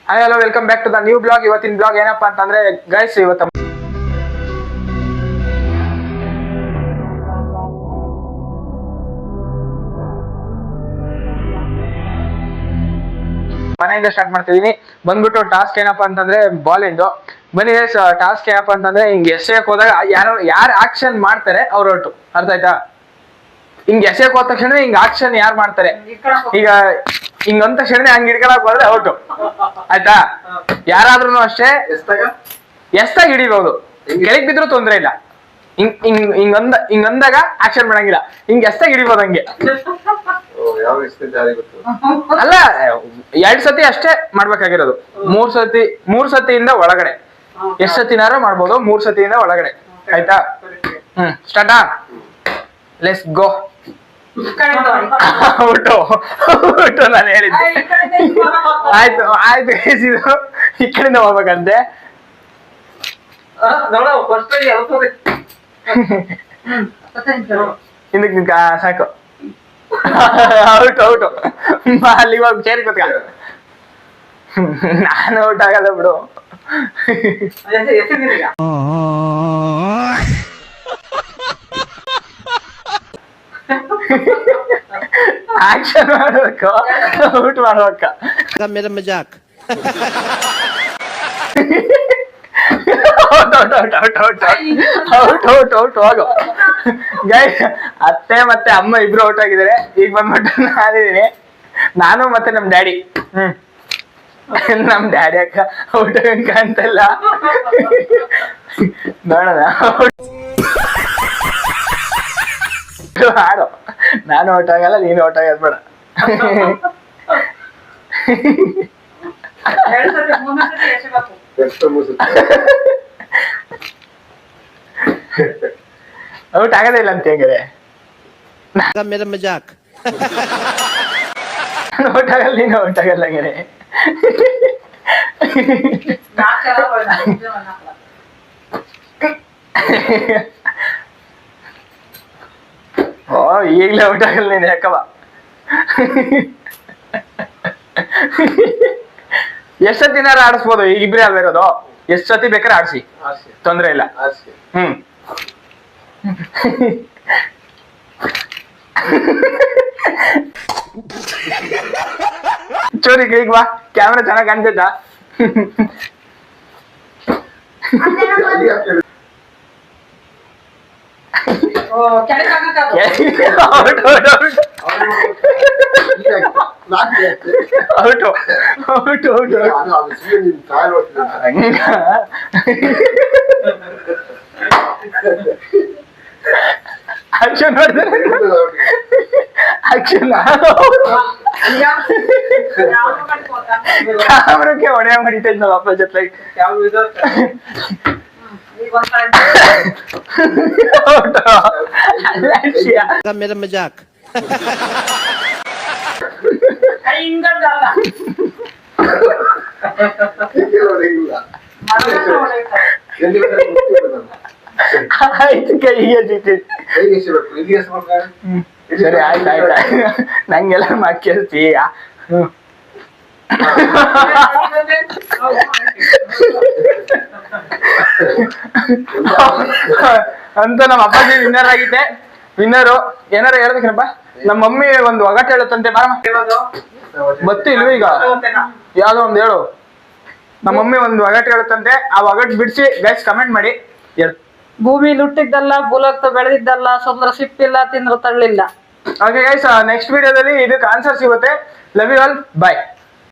Hi hello welcome back to the new blog. ಇವತ್ತಿನ blog ಏನಪ್ಪಾ ಅಂತಂದ್ರೆ ಗೈಸ್, ಇವತ್ತು ಮನೆಯಿಂದ ಸ್ಟಾರ್ಟ್ ಮಾಡ್ತಿದೀನಿ. ಬಂದ್ಬಿಟ್ಟು ಟಾಸ್ಕ್ ಏನಪ್ಪಾ ಅಂತಂದ್ರೆ ಬಾಲ್ ಇಂದು ಬನ್ನಿ. ಟಾಸ್ಕ್ ಏನಪ್ಪಾ ಅಂತಂದ್ರೆ ಹಿಂಗ್ ಎಸೆಯಕ್ ಹೋದಾಗ ಯಾರು ಆಕ್ಷನ್ ಮಾಡ್ತಾರೆ ಅವ್ರ ಒಟ್ಟು ಅರ್ಥ ಆಯ್ತಾ. ಹಿಂಗ್ ಎಸೆಯಕ್ ಹೋದ ತಕ್ಷಣ ಹಿಂಗ್ ಆಕ್ಷನ್ ಯಾರು ಮಾಡ್ತಾರೆ, ಈಗ ಹಿಂಗ್ ಅಂದ ತಕ್ಷಣ ಹಂಗ್ ಹಿಡ್ಕೊಳಕ್ ಹೋದ್ರೆ ಔಟ್ ಆಯ್ತಾ. ಯಾರಾದ್ರೂ ಅಷ್ಟೇ ಎಷ್ಟಾಗಿ ಹಿಡಿಬಹುದು, ಕೆಳಗ್ ಬಿದ್ರು ತೊಂದ್ರೆ ಇಲ್ಲ. ಹಿಂಗ್ ಅಂದಾಗ ಆಕ್ಷನ್ ಮಾಡಂಗಿಲ್ಲ, ಹಿಂಗ್ ಎಷ್ಟಾಗಿ ಹಿಡಿಬಹುದು ಹಂಗೆ. ಅಲ್ಲ, 2 ಸತಿ ಅಷ್ಟೇ ಮಾಡ್ಬೇಕಾಗಿರೋದು. 3 ಸತಿಯಿಂದ ಒಳಗಡೆ ಎಷ್ಟ್ ಸತಿನಾರು ಮಾಡ್ಬೋದು, 3 ಸತಿಯಿಂದ ಒಳಗಡೆ ಆಯ್ತಾ. ಸ್ಟಾರ್ಟಾ, ಲೆಟ್ಸ್ ಗೋ. ಔಟು ನಾನು ಹೇಳಿದ್ದೆ. ಆಯ್ತು ಇದು ಈ ಕಡೆಯಿಂದ ಹೋಗ್ಬೇಕಂತೆ. ಹಿಂದಕ್ಕೆ ನಿಂತ ಸಾಕು. ಔಟು ಅಲ್ಲಿಗೆ ಹೋಗಿ ಸೇರಿ ಕೂತ್ಕ. ನಾನು ಔಟ್ ಆಗಲ್ಲ ಬಿಡು. ಆಕ್ಷನ್ ಮಾಡ್ಬೇಕು, ಔಟ್ ಮಾಡ್ಬೇಕ. मेरा मजाक ಹೋಗು ಗೈಸ್. ಅತ್ತೆ ಮತ್ತೆ ಅಮ್ಮ ಇಬ್ರು ಔಟ್ ಆಗಿದ್ದಾರೆ. ಈಗ ಬಂದ್ಬಿಟ್ಟು ನಾನಿದ್ದೀನಿ, ನಾನು ಮತ್ತೆ ನಮ್ ಡ್ಯಾಡಿ. ನಮ್ ಡ್ಯಾಡಿ ಅಕ್ಕ ಔಟ್ ಆಗಂಗ ಕಾಣ್ತಲ್ಲ. ನೋಡೋಣ, ಆಡು. ನಾನು ಔಟ್ ಆಗಲ್ಲ, ನೀನು ಔಟ್ ಆಗೋದ್ ಬೇಡ. ಔಟ್ ಆಗದೇ ಇಲ್ಲ ಅಂತ ಹೆಂಗಿದೆ. मेरा मजाक ಔಟ್ ಆಗಲ್ಲ, ನೀನು ಔಟ್ ಆಗಲ್ಲ ಹಂಗಾರೆ. ಓ, ಈಗ್ಲೇ ಔಟ್ ಆಗಲ್ಲ ನೀನು, ಯಾಕವ. ಎಷ್ಟ್ ಸತಿನಾರು ಆಡಿಸ್ಬೋದು, ಈಗ ಇಬ್ರೇ ಅಲ್ವ ಇರೋದು. ಎಷ್ಟ್ ಸತಿ ಬೇಕಾದ್ರೆ ಆಡ್ಸಿ, ತೊಂದ್ರೆ ಇಲ್ಲ. ಚೋರಿ ಈಗ ಬಾ, ಕ್ಯಾಮ್ರಾ ಚೆನ್ನಾಗ್ ಕಾಣ್ತೈತಾ. ಆಕ್ಷನ್ ಮಾಡಿದ್ರೆ ಆಕ್ಷನ್ ಕ್ಯಾಮ್ರಕ್ಕೆ ಹೊಡೆಯ ಮಾಡಿತೈತ್ ನಮ್ಮ ಅಪ್ಪ ಜೊತೆ. मेरा मजाक ಆಯ್ತು, ಕೈಗೆ ಸರಿ, ಆಯ್ತು. ನಂಗೆಲ್ಲ ಮಾತು ಕೇಳ್ತೀಯ. ಅಂತ ನಮ್ಮ ಅಪ್ಪಾಜಿ ವಿನ್ನರ್ ಆಗಿದ್ದೆ. ವಿನ್ನರು ಏನಾರ ಹೇಳ್ಬೇಕನಪ್ಪ. ನಮ್ಮ ಮಮ್ಮಿ ಒಂದು ಒಗಟ್ ಹೇಳುತ್ತಂತೆ, ಬಾರಮ್ಮ. ಬತ್ತು ಇಲ್ವ ಈಗ, ಯಾವ್ದೋ ಒಂದ್ ಹೇಳು. ನಮ್ಮ ಮಮ್ಮಿ ಒಂದು ಒಗಟ್ ಹೇಳುತ್ತಂತೆ, ಆ ಒಗಟ್ ಬಿಡಿಸಿ ಗೈಸ್ ಕಮೆಂಟ್ ಮಾಡಿ ಹೇಳು. ಭೂಮಿ ಹುಟ್ಟಿದ್ದಲ್ಲ, ಭೂಲೋಕ ಬೆಳೆದಿದ್ದಲ್ಲ, ಸಮುದ್ರ ಸಿಪ್ಪಿಲ್ಲ, ತಿಂದ್ರು ತಳ್ಳಿಲ್ಲ. ಓಕೆ ಗೈಸ್, ನೆಕ್ಸ್ಟ್ ವಿಡಿಯೋದಲ್ಲಿ ಇದಕ್ಕೆ ಆನ್ಸರ್ ಸಿಗುತ್ತೆ. Love you all, bye.